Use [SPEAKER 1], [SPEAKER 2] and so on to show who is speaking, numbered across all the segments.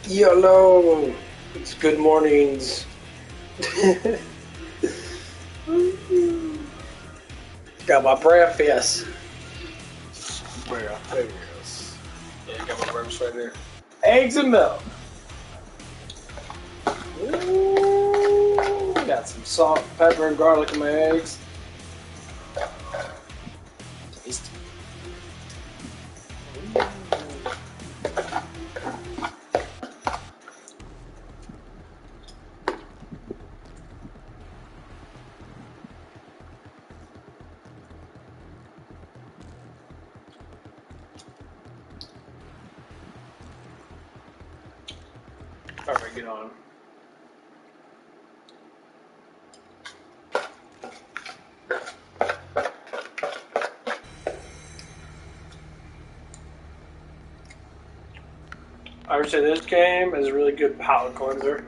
[SPEAKER 1] Hello, it's good mornings. Got my breakfast. Breakfast. Yeah, got my breakfast right there. Eggs and milk. Ooh, got some salt, pepper, and garlic in my eggs. Tasty. All right, get on. I would say this game is a really good palate cleanser.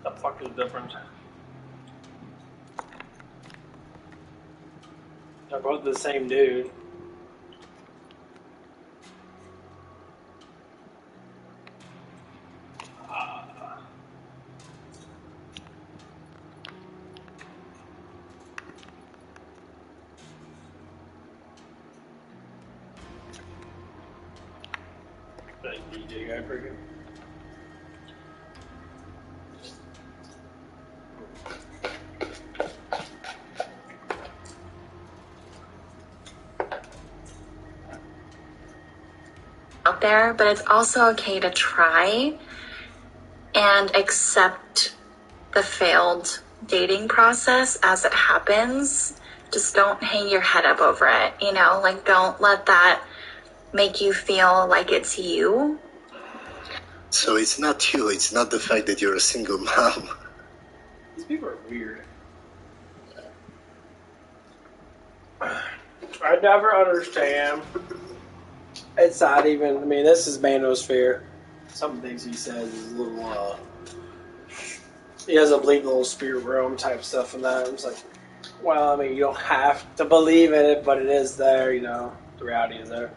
[SPEAKER 1] The fuck is the difference? They're both the same dude. That DJ guy freaking.
[SPEAKER 2] Out there, but it's also okay to try and accept the failed dating process as it happens. Just don't hang your head up over it, you know, like don't let that make you feel like it's you.
[SPEAKER 3] So it's not you, it's not the fact that you're a single mom.
[SPEAKER 1] These people are weird. I never understand. It's not even, I mean, this is Manosphere. Some things he says is a little, he doesn't believe in the little spirit realm type stuff and that. It's like, well, I mean, you don't have to believe in it, but it is there, you know. The reality is there.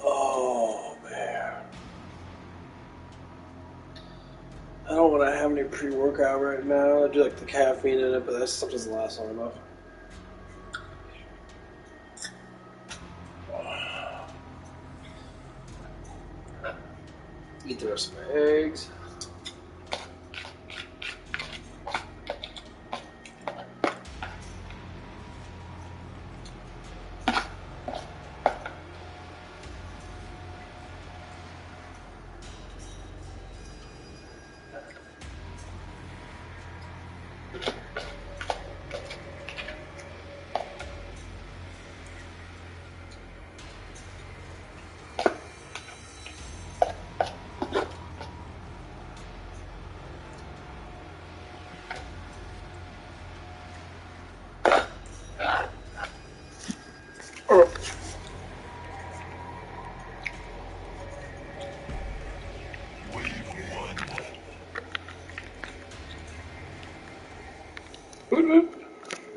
[SPEAKER 1] Oh, man. I don't want to have any pre-workout right now. I do like the caffeine in it, but that stuff doesn't last long enough. Eat the rest of my eggs.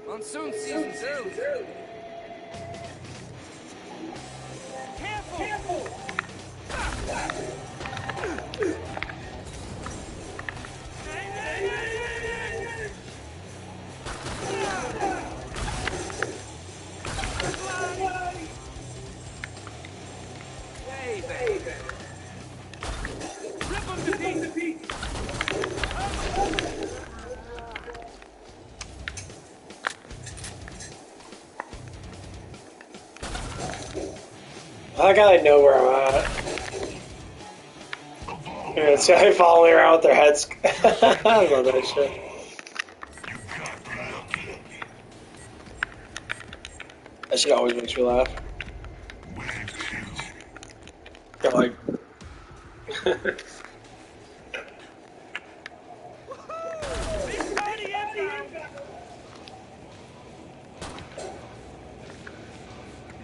[SPEAKER 4] Monsoon season's early. Careful! Hey, baby. Rip 'em to pieces.
[SPEAKER 1] I gotta know where I'm at. Yeah, so I follow me around with their heads. I love that shit. That shit always makes me laugh. They're like...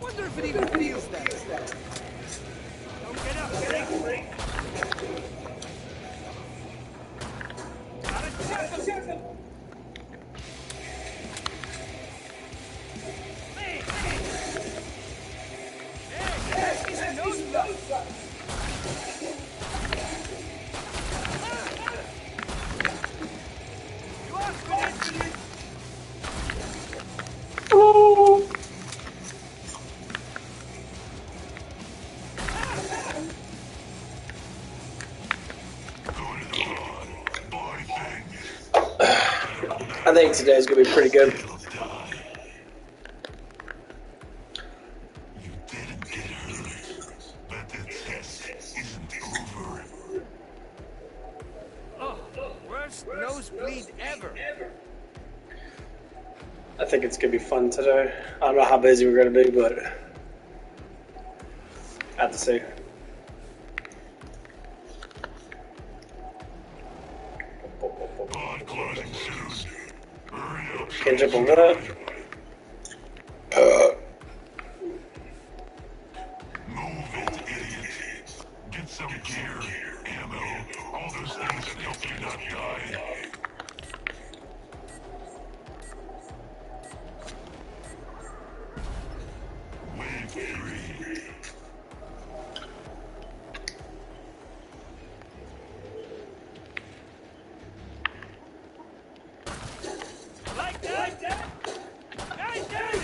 [SPEAKER 4] Wonder if it even feels that. Don't get up,
[SPEAKER 1] I think today's gonna be pretty good.
[SPEAKER 4] Oh, worst nosebleed ever.
[SPEAKER 1] I think it's gonna be fun today. I don't know how busy we're gonna be, but I have to see. Can't jump over that.
[SPEAKER 5] Move it, idiot. Get some gear, ammo, all those things that help you not die. Wave 3.
[SPEAKER 4] Like that? Like that?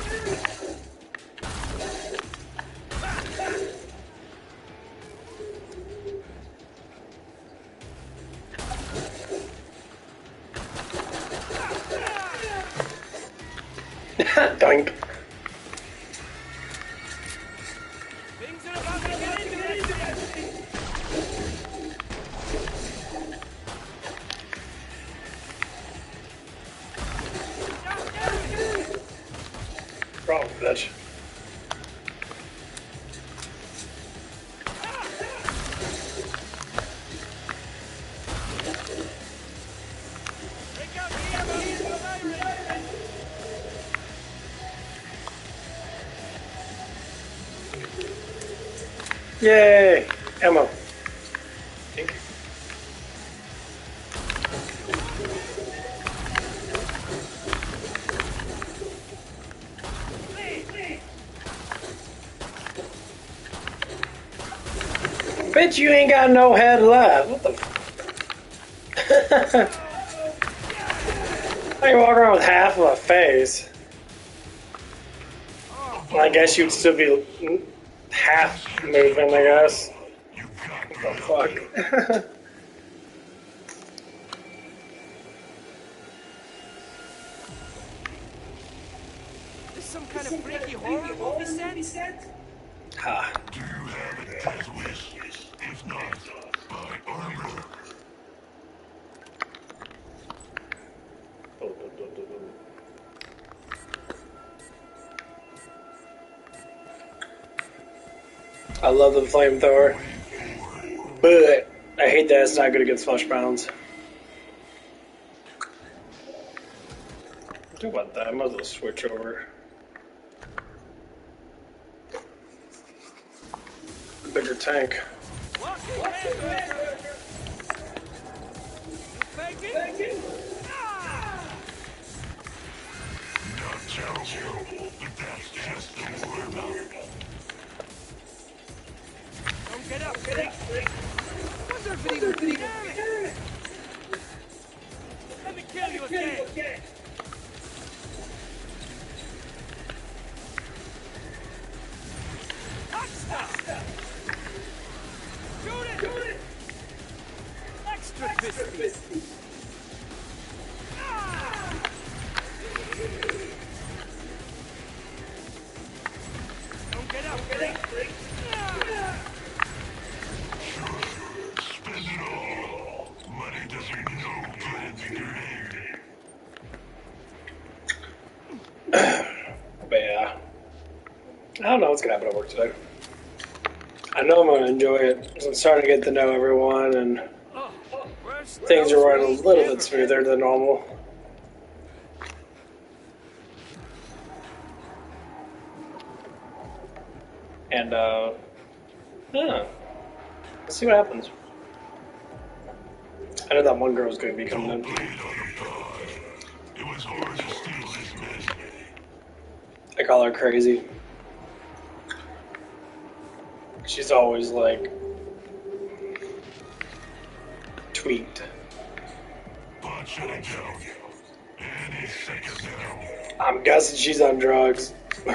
[SPEAKER 1] Doink.
[SPEAKER 4] Things are about to get interesting.
[SPEAKER 1] Wrong, bitch.
[SPEAKER 4] Break out the ammo.
[SPEAKER 1] Yay! Ammo. Thank you. Bitch, you ain't got no head left. What the f- How you walk around with half of a face? Well, I guess you'd still be half moving, I guess. What the fuck?
[SPEAKER 4] This some kind of freaky horror movie set?
[SPEAKER 1] Ha.
[SPEAKER 5] Do you have it as wish? If not, buy armor.
[SPEAKER 1] I love the flamethrower, but I hate that it's not good against flesh pounds. Do about that? I might as well switch over. Bigger tank.
[SPEAKER 5] Not terrible, but that's just the warm-up.
[SPEAKER 4] Don't get up, freak. Wonder if it even feels. Let me kill you again. Hot stuff. Shoot it. Extra crispy. Don't get up, freak.
[SPEAKER 5] Spend it all. Money doesn't know good in your head.
[SPEAKER 1] But yeah, I don't know what's gonna happen at work today. I know I'm gonna enjoy it because I'm starting to get to know everyone and
[SPEAKER 4] Worst
[SPEAKER 1] things are running a
[SPEAKER 4] nosebleed
[SPEAKER 1] little
[SPEAKER 4] ever.
[SPEAKER 1] bit smoother than normal. And yeah, let's see what happens. I know that one girl's gonna be coming in.
[SPEAKER 5] Bleed on the pod.
[SPEAKER 1] I call her crazy. She's always like tweaked.
[SPEAKER 5] Pod shutting down. Any second now.
[SPEAKER 1] I'm guessing she's on drugs. A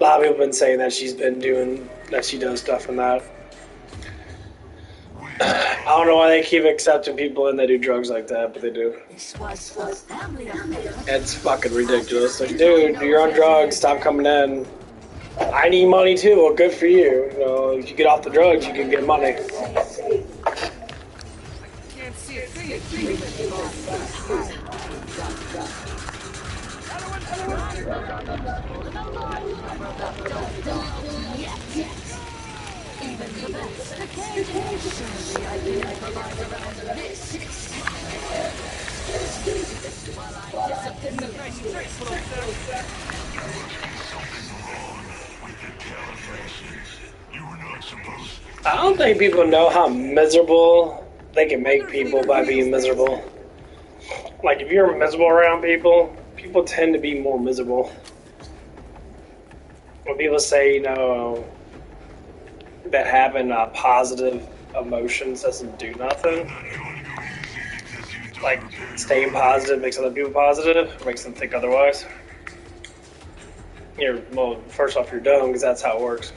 [SPEAKER 1] lot of people have been saying that she's been doing that. She does stuff from that. I don't know why they keep accepting people and they do drugs like that, but they do. It's fucking ridiculous. Like, dude, you're on drugs. Stop coming in. I need money too. Well, good for you. You know, if you get off the drugs, you can get money.
[SPEAKER 4] Can't see a thing.
[SPEAKER 5] You were not supposed.
[SPEAKER 1] I don't think people know how miserable they can make people by being miserable. Like, if you're miserable around people, people tend to be more miserable. When people say, you know, that having positive emotions doesn't do nothing, like staying positive makes other people positive, or makes them think otherwise. Well, first off, you're dumb because that's how it works.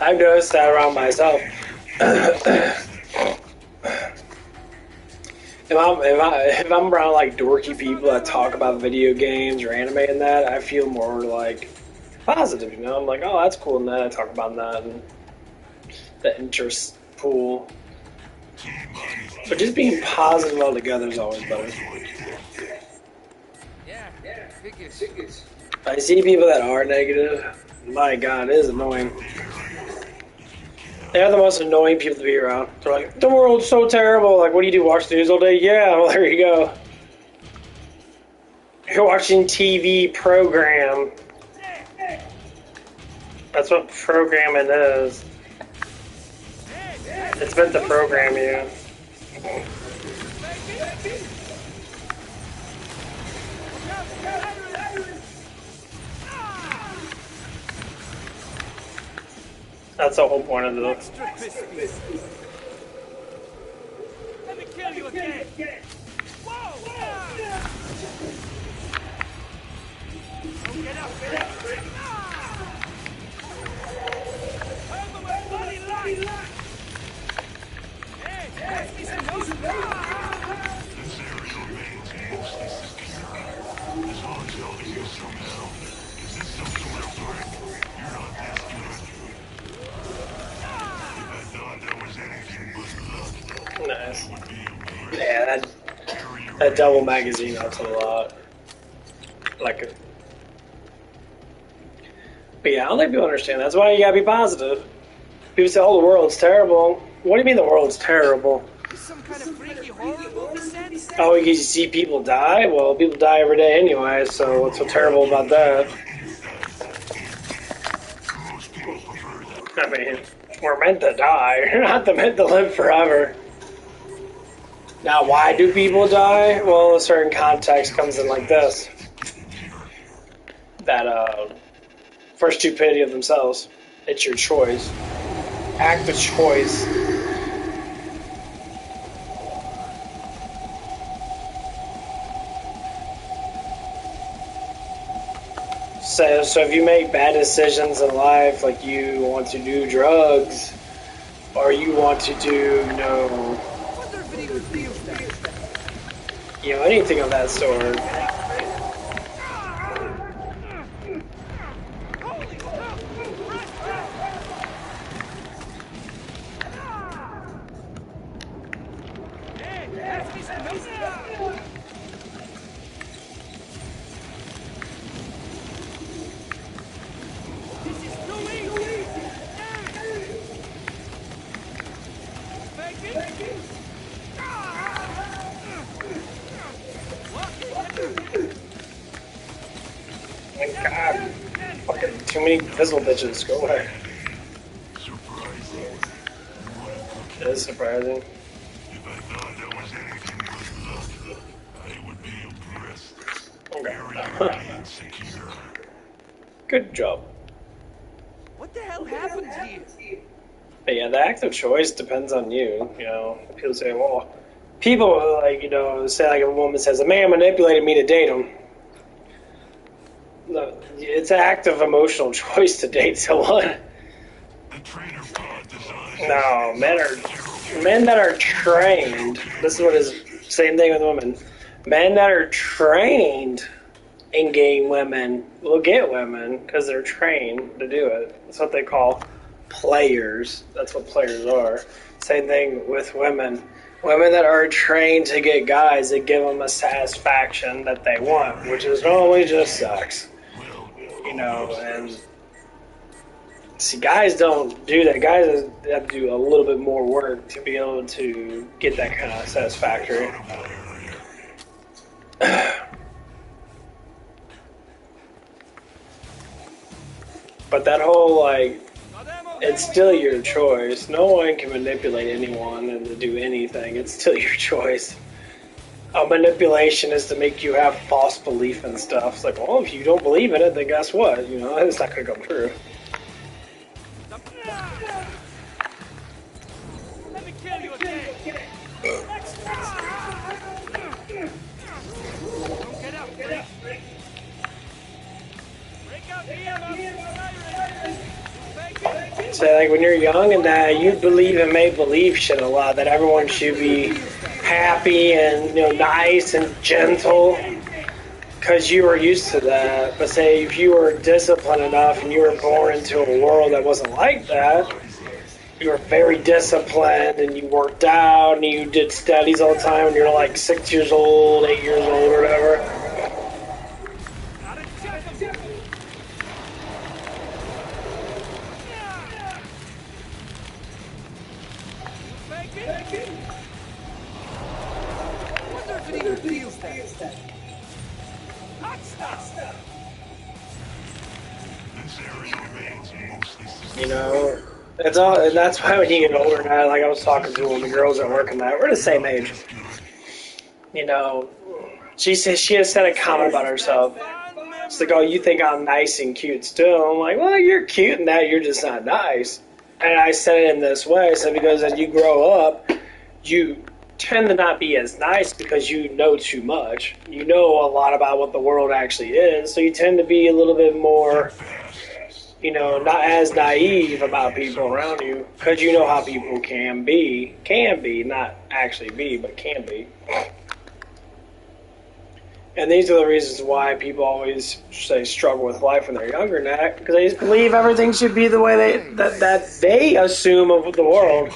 [SPEAKER 1] I've noticed that around myself. If I'm around like dorky people that talk about video games or anime and that, I feel more like positive, you know? I'm like, oh, that's cool, and then I talk about that and the interest pool. But just being positive altogether is always better.
[SPEAKER 4] Yeah, figures.
[SPEAKER 1] I see people that are negative, my God, it is annoying. They're the most annoying people to be around. They're like, the world's so terrible. Like, what do you do, watch the news all day? Yeah, well, there you go. You're watching TV program. That's what programming is. It's meant to program you. That's the whole point of the...
[SPEAKER 4] Extra crispy. Let me kill you again. Whoa! Don't get up. Over my bloody life. Hey, pass me some nose.
[SPEAKER 5] This area remains mostly secure. As long as y'all can use somehow. Is this some sort of threat? You're not this good. If I thought that was anything but luck,
[SPEAKER 1] Nice.
[SPEAKER 5] it would be a
[SPEAKER 1] Yeah, that double magazine helps a lot. Like it. But yeah, I don't think people understand. That's why you gotta be positive. People say, oh, the world's terrible. What do you mean the world's terrible?
[SPEAKER 4] This some kind of freaky horror movie set?
[SPEAKER 1] Oh, you see people die? Well, people die every day anyway, so what's so terrible about that?
[SPEAKER 5] most people prefer that.
[SPEAKER 1] I mean, we're meant to die. You're not meant to live forever. Now, why do people die? Well, a certain context comes in like this. That, for stupidity of themselves. It's your choice. Act of choice. So if you make bad decisions in life, like you want to do drugs, or you want to do,
[SPEAKER 4] Wonder if it even feels that.
[SPEAKER 1] anything of that sort,
[SPEAKER 4] Holy hell! Hey, pass me some nose. This is too easy. Thank you.
[SPEAKER 1] my God, fucking too many fizzle bitches. Go away.
[SPEAKER 5] Surprising.
[SPEAKER 1] It is surprising.
[SPEAKER 5] If I thought that was anything but luck, I would be impressed. Very insecure.
[SPEAKER 1] Good job.
[SPEAKER 4] What the hell happens here?
[SPEAKER 1] But yeah, the act of choice depends on you. You know, people say, well, people like, you know, say like a woman says, a man manipulated me to date him. No, it's an act of emotional choice to date someone.
[SPEAKER 5] The trainer pod design.
[SPEAKER 1] No, men that are trained. This is what is same thing with women. Men that are trained in getting women will get women because they're trained to do it. That's what they call players. That's what players are. Same thing with women. Women that are trained to get guys that give them a satisfaction that they want, which is normally just sex. You know, and see, guys don't do that. Guys have to do a little bit more work to be able to get that kind of satisfactory. But that whole, like, it's still your choice. No one can manipulate anyone into do anything. It's still your choice. A manipulation is to make you have false belief in stuff. It's like, well, if you don't believe in it, then guess what? You know, it's not going to come true.
[SPEAKER 4] Let me kill you again. Get up, get up. Break out the
[SPEAKER 1] So, like, when you're young and you believe in make-believe shit a lot, that everyone should be happy and, you know, nice and gentle because you were used to that. But say if you were disciplined enough and you were born into a world that wasn't like that, you were very disciplined and you worked out and you did studies all the time and you're like 6 years old, 8 years old or whatever. You know, it's all, and that's why when you get older now, like I was talking to one of the girls at work and that, we're the same age. You know, she said she has said a comment about herself. It's like, oh, you think I'm nice and cute still? I'm like, well, you're cute in that you're just not nice. And I said it in this way. I said, because as you grow up, you tend to not be as nice because you know too much. You know a lot about what the world actually is, so you tend to be a little bit more, you know, not as naive about people around you because you know how people can be, not actually be, but can be. And these are the reasons why people always say struggle with life when they're younger than that, because they just believe everything should be the way that they assume of the world.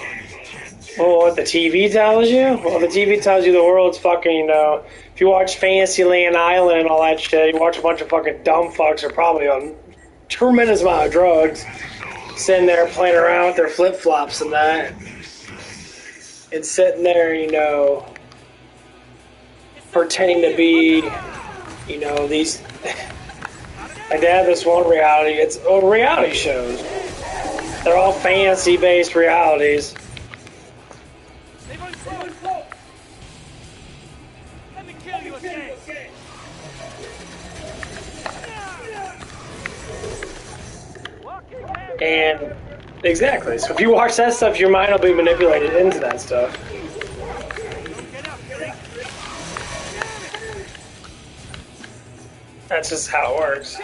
[SPEAKER 1] Well, what the TV tells you? Well, the TV tells you the world's fucking, you know, if you watch Fantasyland Island and all that shit, you watch a bunch of fucking dumb fucks are probably on tremendous amount of drugs, sitting there playing around with their flip-flops and that, and sitting there, you know, pretending to be, you know, these, like they have this one reality, it's reality shows. They're all fantasy-based realities.
[SPEAKER 4] Let me kill you again.
[SPEAKER 1] And exactly, so if you watch that stuff, your mind will be manipulated into that stuff. That's just how it works.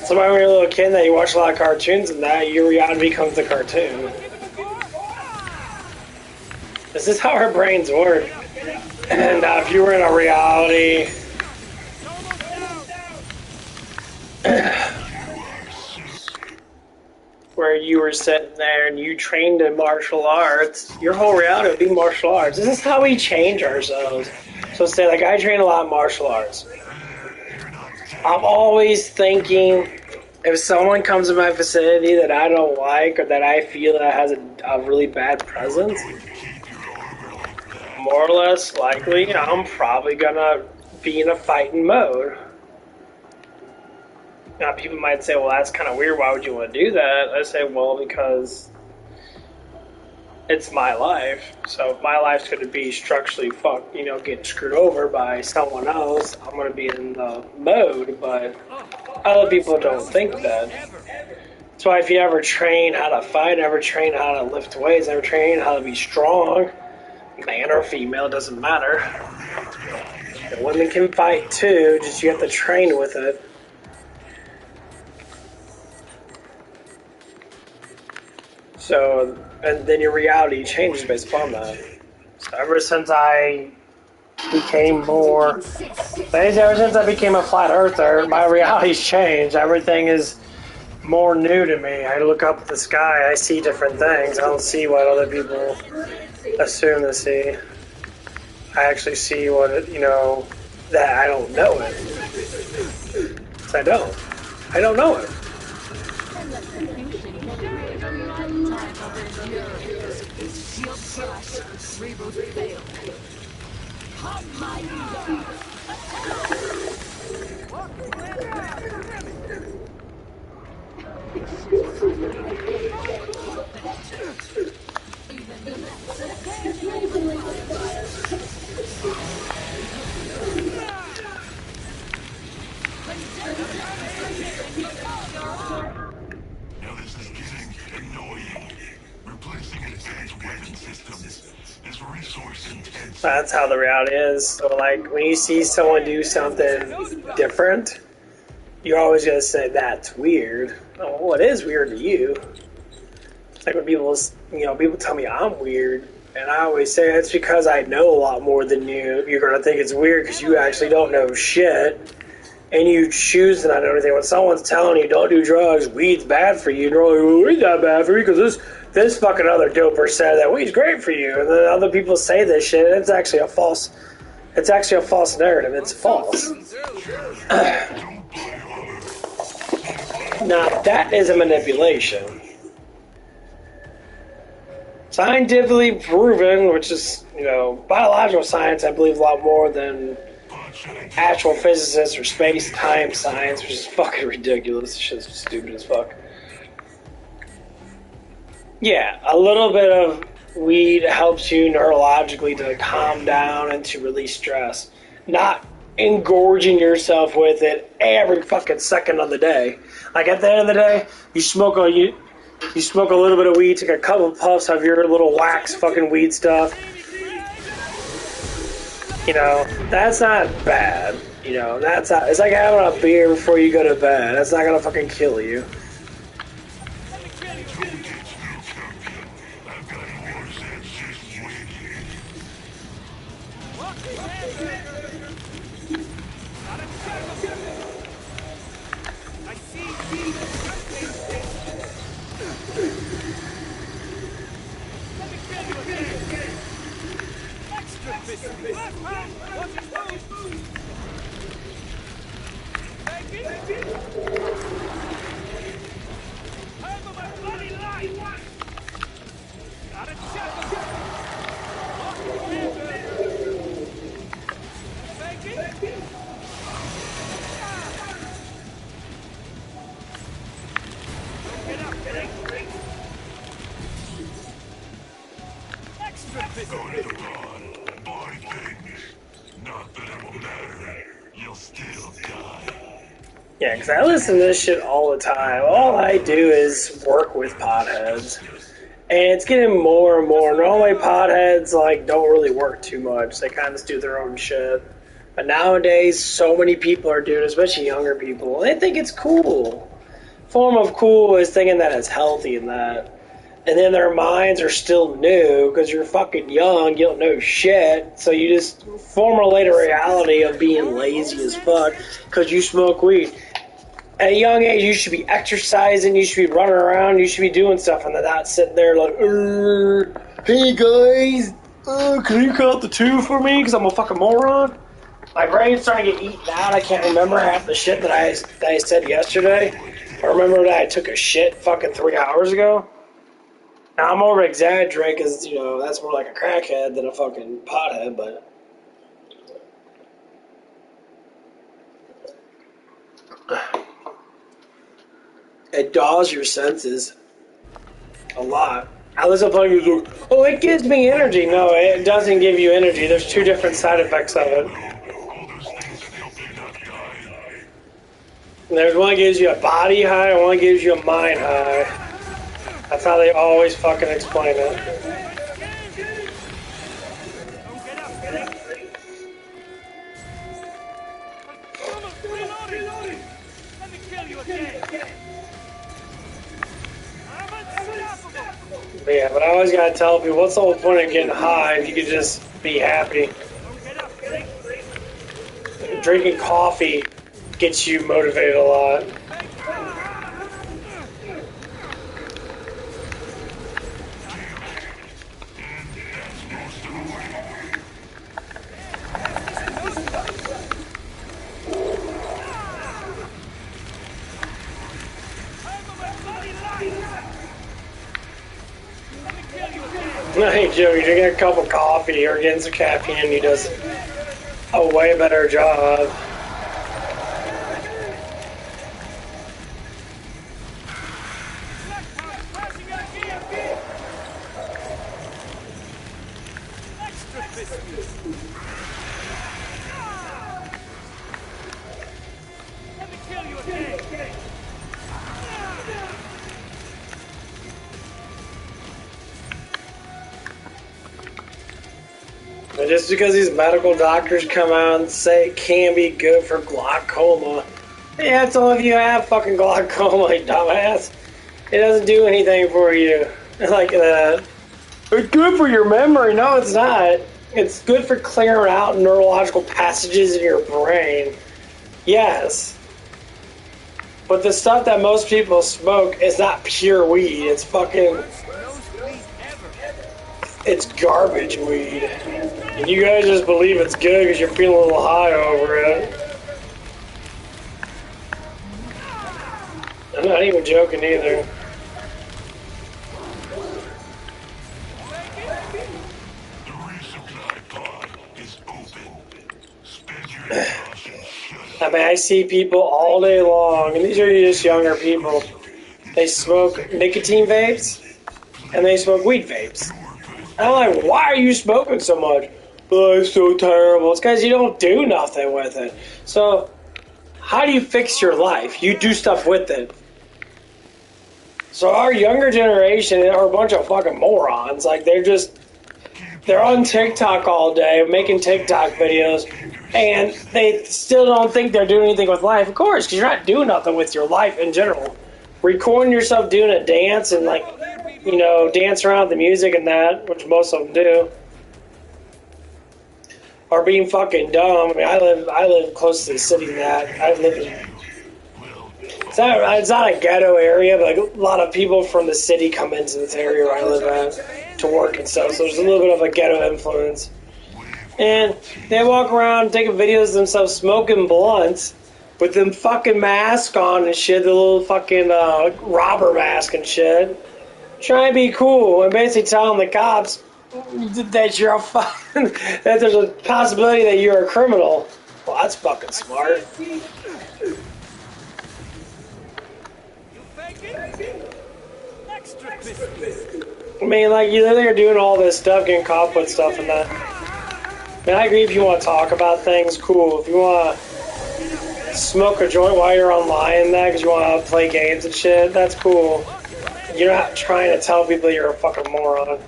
[SPEAKER 1] So when you're a little kid that you watch a lot of cartoons and that, your reality becomes the cartoon. This is how our brains work. And if you were in a reality where you were sitting there and you trained in martial arts, your whole reality would be martial arts. This is how we change ourselves. So say, like, I train a lot in martial arts. I'm always thinking, if someone comes in my vicinity that I don't like or that I feel that has a really bad presence, more or less likely, I'm probably gonna be in a fighting mode. Now, people might say, well, that's kind of weird. Why would you want to do that? I say, well, because it's my life. So if my life's going to be structurally fucked, you know, getting screwed over by someone else, I'm going to be in the mode, but other people don't think that. That's why if you ever train how to fight, ever train how to lift weights, ever train how to be strong, man or female, doesn't matter. And women can fight too, just you have to train with it. So, and then your reality changes based upon that. So ever since I became more, ever since I became a flat earther, my reality's changed. Everything is more new to me. I look up at the sky, I see different things. I don't see what other people assume to see. I actually see what it, you know, that I don't know it. I don't. I don't know it.
[SPEAKER 5] Now this is getting annoying. Replacing advanced weapon systems is resource intensive.
[SPEAKER 1] That's how the reality is. So, like, when you see someone do something different, you're always going to say, that's weird. Oh, well, it is weird to you. It's like when people, you know, people tell me I'm weird, and I always say it's because I know a lot more than you. You're going to think it's weird because you actually don't know shit, and you choose to not know anything. When someone's telling you don't do drugs, weed's bad for you, and you're like, well, weed's not bad for you because this fucking other doper said that weed's great for you, and then other people say this shit, and it's actually a false narrative. It's false. Now, that is a manipulation. Scientifically proven, which is, you know, biological science, I believe a lot more than actual physicists or space-time science, which is fucking ridiculous. This shit's stupid as fuck. Yeah, a little bit of weed helps you neurologically to calm down and to release stress. Not engorging yourself with it every fucking second of the day. Like at the end of the day, you smoke a little bit of weed, take a couple puffs of your little wax fucking weed stuff. You know, that's not bad. You know, that's not, it's like having a beer before you go to bed. That's not gonna fucking kill you.
[SPEAKER 5] Go to the pod. Buy things. Not that it will matter. You'll still die.
[SPEAKER 1] Yeah, because I listen to this shit all the time. All I do is work with potheads. And it's getting more and more. Normally potheads like don't really work too much. They kind of just do their own shit. But nowadays, so many people are doing it, especially younger people. They think it's cool. Form of cool is thinking that it's healthy and that. And then their minds are still new because you're fucking young, you don't know shit. So you just formulate a reality of being lazy as fuck because you smoke weed. At a young age, you should be exercising, you should be running around, you should be doing stuff, and they're not sitting there like, hey guys, can you cut out the tube for me because I'm a fucking moron? My brain's starting to get eaten out. I can't remember half the shit that I said yesterday. I remember that I took a shit fucking 3 hours ago. Now, I'm more exaggerating because, you know, that's more like a crackhead than a fucking pothead, but... It dulls your senses a lot. I listen to music. Oh, it gives me energy. No, it doesn't give you energy. There's two different side effects of it.
[SPEAKER 5] All those things that help you not die.
[SPEAKER 1] There's one that gives you a body high and one that gives you a mind high. That's how they always fucking explain it.
[SPEAKER 4] Don't get up, get up. Reloading. Let me kill you again. I'm unstoppable.
[SPEAKER 1] But yeah, but I always gotta tell people, what's the whole point of getting high if you could just be happy?
[SPEAKER 4] Don't get up, get up.
[SPEAKER 1] Drinking coffee gets you motivated a lot. Hey Joe, you're drinking a cup of coffee or getting some caffeine, he does a way better job.
[SPEAKER 4] Let me kill you again.
[SPEAKER 1] And just because these medical doctors come out and say it can be good for glaucoma, yeah, it's only if you have fucking glaucoma, you dumbass. It doesn't do anything for you like that. It's good for your memory. No, it's not. It's good for clearing out neurological passages in your brain. Yes. But the stuff that most people smoke is not pure weed. It's fucking... It's garbage weed. And you guys just believe it's good because you're feeling a little high over it. I'm not even joking either.
[SPEAKER 5] The resupply pod is open. Spend your exhaustion. Shut up.
[SPEAKER 1] I mean, I see people all day long, and these are just younger people. They smoke nicotine vapes, and they smoke weed vapes. And I'm like, why are you smoking so much? Oh, it's so terrible. It's because you don't do nothing with it. So, how do you fix your life? You do stuff with it. So our younger generation are a bunch of fucking morons. Like, they're on TikTok all day, making TikTok videos, and they still don't think they're doing anything with life. Of course, because you're not doing nothing with your life in general. Recording yourself doing a dance and, like, you know, dance around the music and that, which most of them do. Or being fucking dumb. I mean, I live close to the city and that. I live in... It's not a ghetto area, but like a lot of people from the city come into this area where I live at to work and stuff. So there's a little bit of a ghetto influence. And they walk around taking videos of themselves smoking blunts with them fucking masks on and shit, the little fucking robber mask and shit. Trying to be cool and basically telling the cops that you're a fucking, that there's a possibility that you're a criminal. Well, that's fucking smart. I mean, like, you know, they're doing all this stuff, getting caught with stuff and that. I mean, I agree if you want to talk about things, cool. If you want to smoke a joint while you're online and that because you want to play games and shit, that's cool. You're not trying to tell people you're a fucking moron.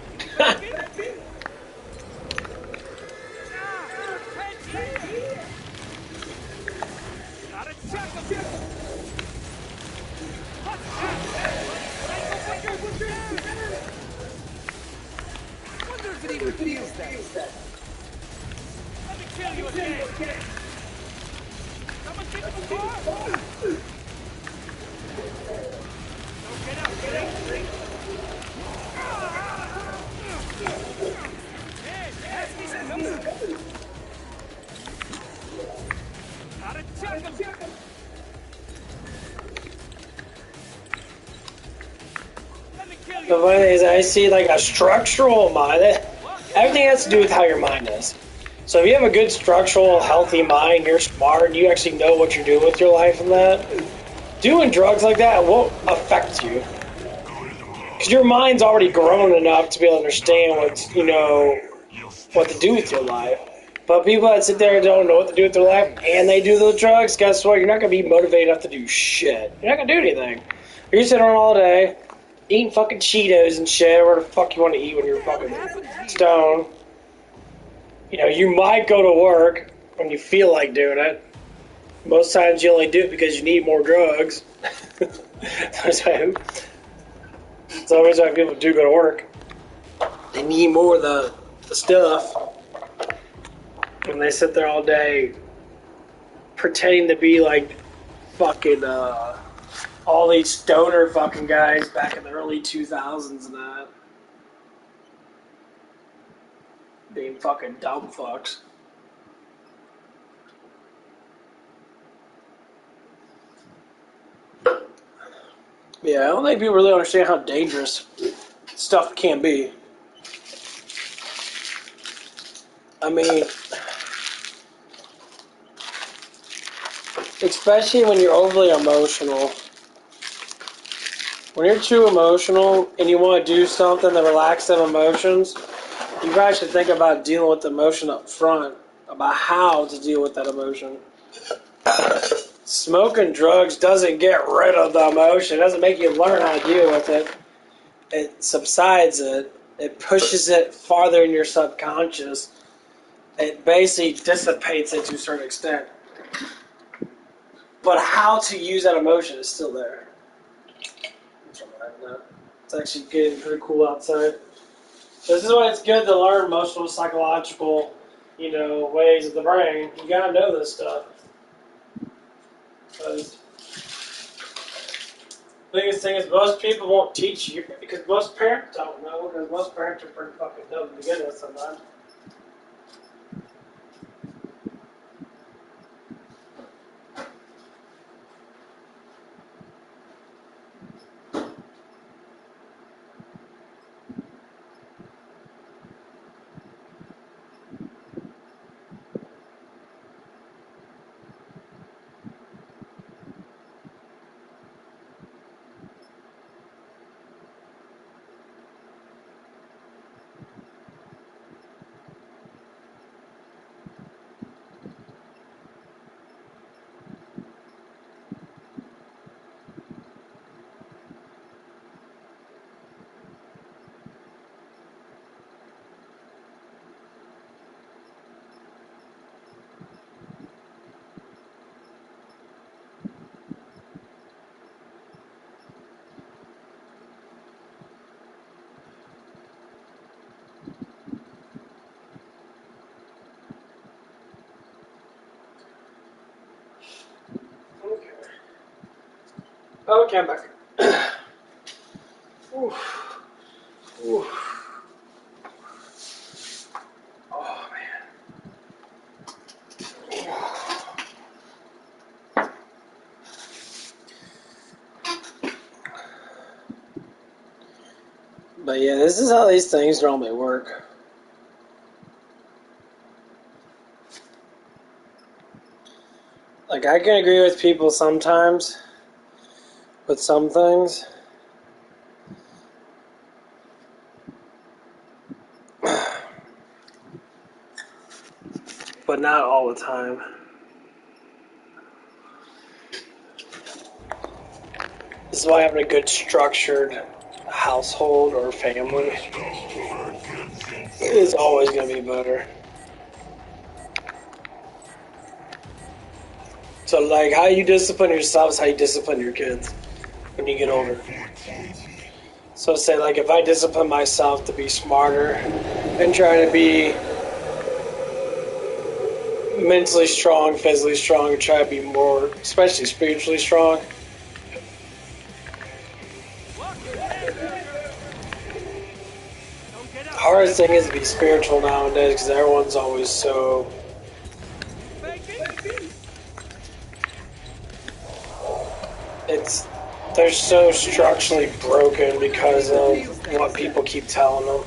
[SPEAKER 4] Let me kill you again. Someone get the car. Don't get up, get up. Hey, pass me some number. Gotta chuck him. Let me kill
[SPEAKER 1] The
[SPEAKER 4] you.
[SPEAKER 1] funny thing is, I see like a structural mind. Everything has to do with how your mind is. So if you have a good structural, healthy mind, you're smart, you actually know what you're doing with your life and that, doing drugs like that won't affect you.
[SPEAKER 5] Go to the pod.
[SPEAKER 1] Because your mind's already grown enough to be able to understand what, you know,
[SPEAKER 5] You'll
[SPEAKER 1] what to do with your life. But people that sit there and don't know what to do with their life and they do those drugs, guess what? You're not going to be motivated enough to do shit. You're not going to do anything. You're sitting around all day, eating fucking Cheetos and shit, or whatever the fuck you want to eat when you're fucking stoned. You know, you might go to work when you feel like doing it. Most times you only do it because you need more drugs. That's always why people do go to work. They need more of the stuff. And they sit there all day pretending to be like fucking all these stoner fucking guys back in the early 2000s and that. Being fucking dumb fucks. Yeah, I don't think people really understand how dangerous stuff can be. I mean, especially when you're overly emotional. When you're too emotional and you want to do something to relax them emotions, you probably should think about dealing with the emotion up front, about how to deal with that emotion. Smoking drugs doesn't get rid of the emotion. It doesn't make you learn how to deal with it. It subsides it. It pushes it farther in your subconscious. It basically dissipates it to a certain extent. But how to use that emotion is still there. It's actually getting pretty cool outside. This is why it's good to learn emotional, psychological, you know, ways of the brain. You gotta know this stuff. Because the biggest thing is most people won't teach you because most parents don't know, because most parents are pretty fucking dumb to begin with sometimes. Okay, I'm back. Oof. Oof. Oh, man. But yeah, this is how these things normally work. Like, I can agree with people sometimes with some things. But not all the time. This is why having a good structured household or family is always going to be better. So, like, how you discipline yourself is how you discipline your kids when you get older. So, say, like, if I discipline myself to be smarter and try to be mentally strong, physically strong, and try to be more, especially spiritually strong. Hardest thing is to be spiritual nowadays because everyone's always so. They're so structurally broken because of what people keep telling them.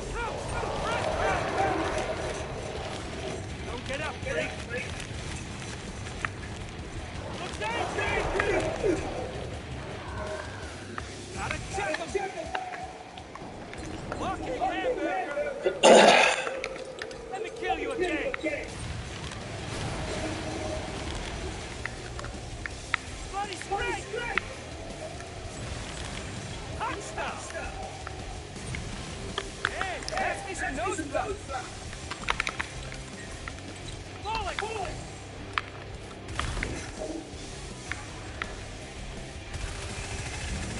[SPEAKER 4] stuff. Hey, pass me some nose stuff. Falling.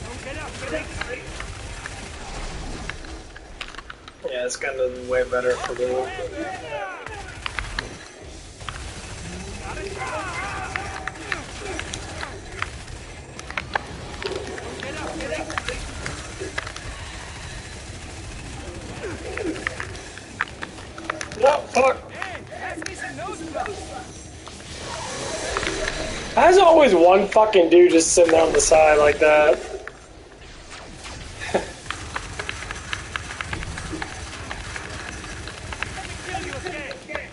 [SPEAKER 4] Don't get up, get up.
[SPEAKER 1] Yeah, it's kind of way better for me. No, fuck.
[SPEAKER 4] Hey, pass me some nose stuff.
[SPEAKER 1] There's always one fucking dude just sitting on the side like that.
[SPEAKER 4] Kill you again.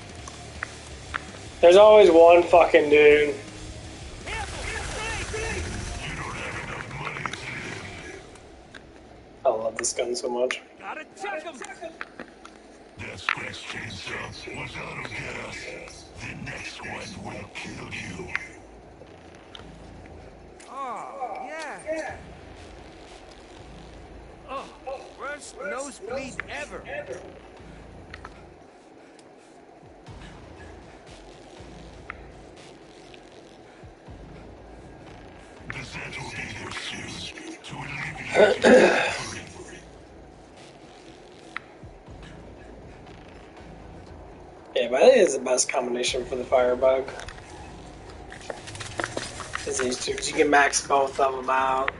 [SPEAKER 1] There's always one fucking dude.
[SPEAKER 4] Careful. Grenade.
[SPEAKER 1] I love this gun so much.
[SPEAKER 4] Gotta chuck him.
[SPEAKER 5] That scratch chainsaw was out of gas. The next one will kill you.
[SPEAKER 4] Oh, yeah. Oh, worst nosebleed ever.
[SPEAKER 5] The Zed will be here soon to alleviate your suffering.
[SPEAKER 1] Yeah, but I think it's the best combination for the Firebug. Is these two, 'cause you can max both of them out.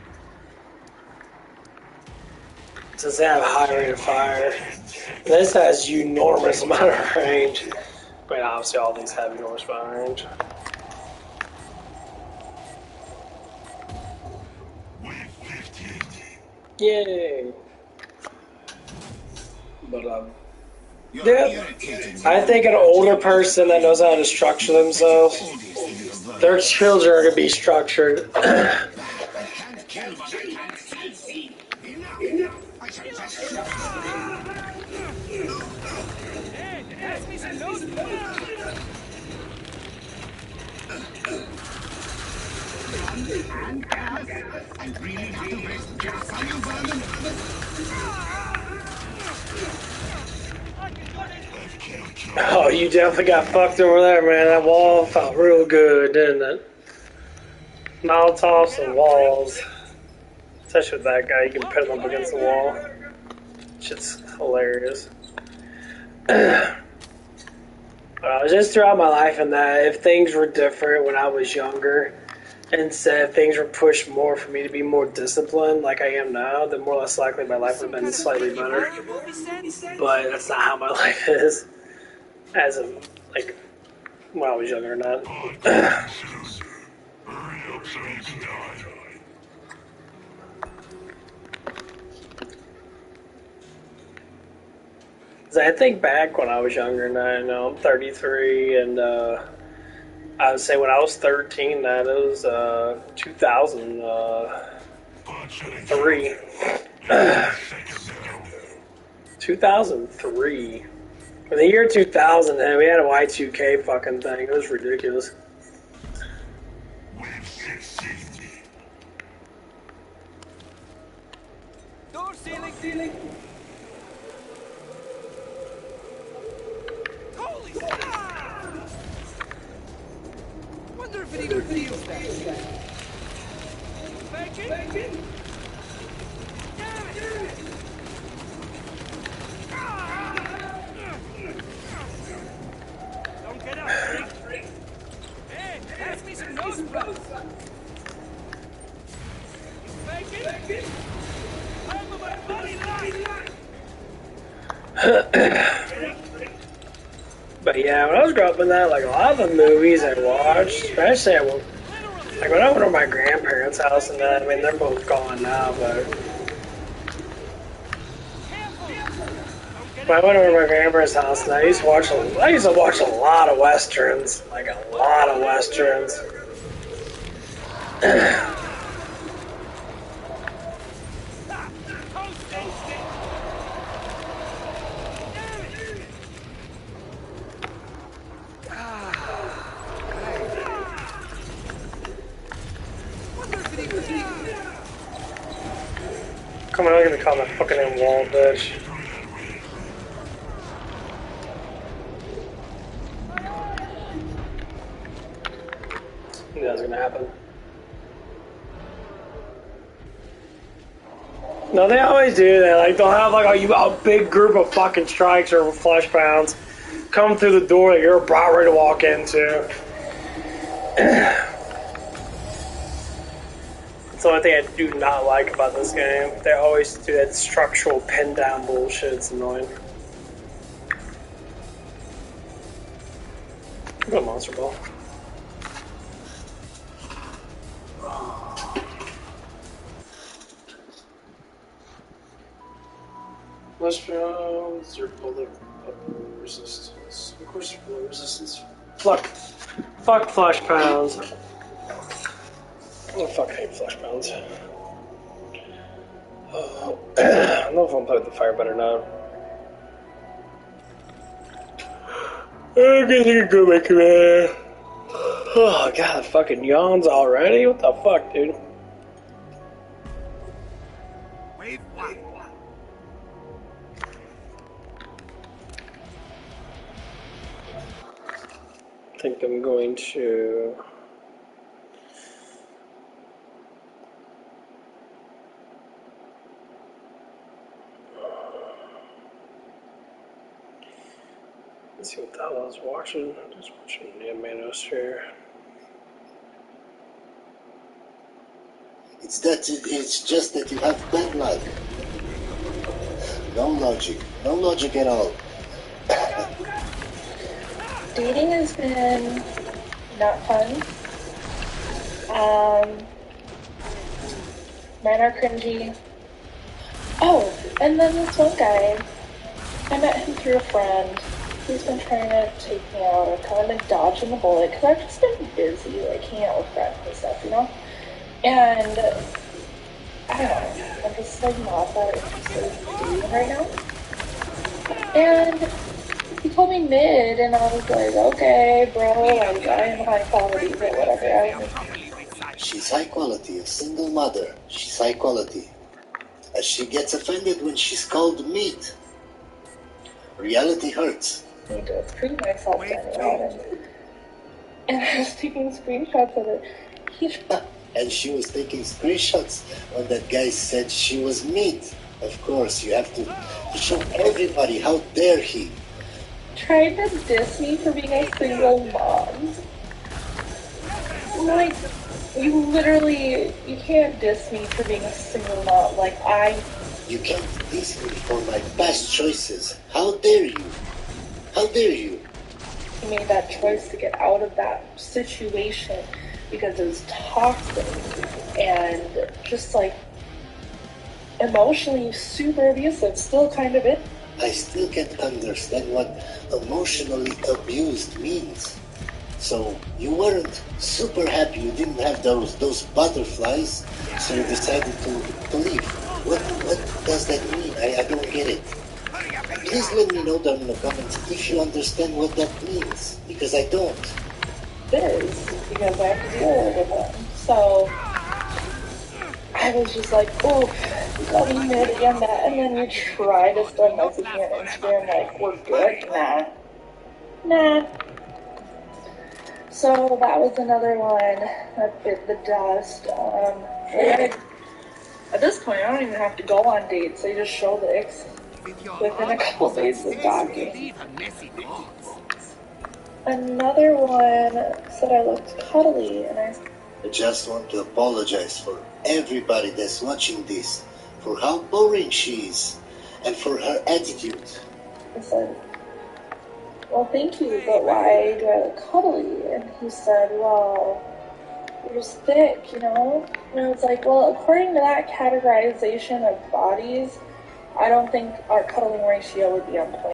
[SPEAKER 1] Since they have a high rate of fire. This has enormous amount of range. But obviously all these have enormous amount of range.
[SPEAKER 5] Wave 15.
[SPEAKER 1] Yay! But yeah, I think an older person that knows how to structure themselves, their children are gonna be structured.
[SPEAKER 4] Hey, pass me some nose stuff.
[SPEAKER 1] Oh, you definitely got fucked over there, man. That wall felt real good, didn't it? Molotovs and walls. Especially with that guy, you can pin him up against the wall. Just hilarious. Just throughout my life and that, if things were different when I was younger, and said things were pushed more for me to be more disciplined like I am now, then more or less likely my life would have been slightly better. But that's not how my life is. As of, like, when I was younger or not.
[SPEAKER 5] Hurry up so you can die.
[SPEAKER 1] I think back when I was younger, and I know I'm 33, and I would say when I was 13, that it was 2003. 2003. In the year 2000, man, we had a Y2K fucking thing. It was ridiculous.
[SPEAKER 5] Wave 16.
[SPEAKER 4] Door ceiling. Holy snap! Wonder if it even feels that. Bacon? Damn it! Don't get up, freak. Hey, pass me some nose plugs. You bacon? I'm my bloody life!
[SPEAKER 1] But yeah, when I was growing up in that, like a lot of the movies I watched, especially like when I went to my grandparents' house and that, I mean, they're both gone now, but when I went over to my grandparents' house and I used to watch a lot of Westerns, like a lot of Westerns. Come on, I'm gonna call that fucking name wall, bitch. Knew that was gonna happen. No, they always do that. Like, they'll have like a big group of fucking strikes or flesh pounds come through the door that you're about ready to walk into. That's the only thing I do not like about this game. They always do that structural pin down bullshit. It's annoying. Go Monster Ball. Let's your bullet resistance. Of course, bullet resistance. Fuck flesh pounds. I fucking hate flesh pounds. Oh, I don't know if I'm playing with the fire better now. I guess you can go back to there. Oh god, fucking yawns already? What the fuck, dude?
[SPEAKER 4] Wave one.
[SPEAKER 1] I think I'm going to... Let's see what the hell I was watching. Just watching the Manosphere.
[SPEAKER 3] It's just that you have bad luck. No logic at all.
[SPEAKER 2] Dating has been not fun. Men are cringy. Oh, and then this one guy, I met him through a friend. He's been trying to take me out. I've kind of been dodging the bullet because I've just been busy, like hanging out with friends and stuff, you know? And I don't know, I'm just like not that interested in dating right now. And he told me mid, and I was like, okay, bro, like, I am high quality, but whatever.
[SPEAKER 3] She's high quality, a single mother. She's high quality. And she gets offended when she's called meat. Reality hurts.
[SPEAKER 2] I need to prove myself to anyone. And I was taking screenshots of it.
[SPEAKER 3] And she was taking screenshots when that guy said she was meat. Of course, you have to show everybody how dare he.
[SPEAKER 2] Tried to diss me for being a single mom. Like, you can't diss me for being a single mom. Like,
[SPEAKER 3] You can't diss me for my past choices. How dare you? How dare you?
[SPEAKER 2] made that choice to get out of that situation because it was toxic and just like emotionally super abusive. Still kind of it.
[SPEAKER 3] I still can't understand what emotionally abused means. So you weren't super happy you didn't have those butterflies, so you decided to leave. What does that mean? I don't get it. Please let me know down in the comments if you understand what that means, because I don't.
[SPEAKER 2] It is, because I have to deal with them. So I was just like, oh, got me mid again that, and then you try to start messaging on Instagram like, we're good? Nah. So that was another one that bit the dust. At this point, I don't even have to go on dates. They just show the icks within a couple days of talking. Another one said I looked cuddly, and I
[SPEAKER 3] just want to apologize for everybody that's watching this, for how boring she is, and for her attitude.
[SPEAKER 2] said, well, thank you, but why do I look cuddly? And he said, well, you're just thick, you know? And I was like, well, according to that categorization of bodies, I don't think our cuddling ratio would be on point.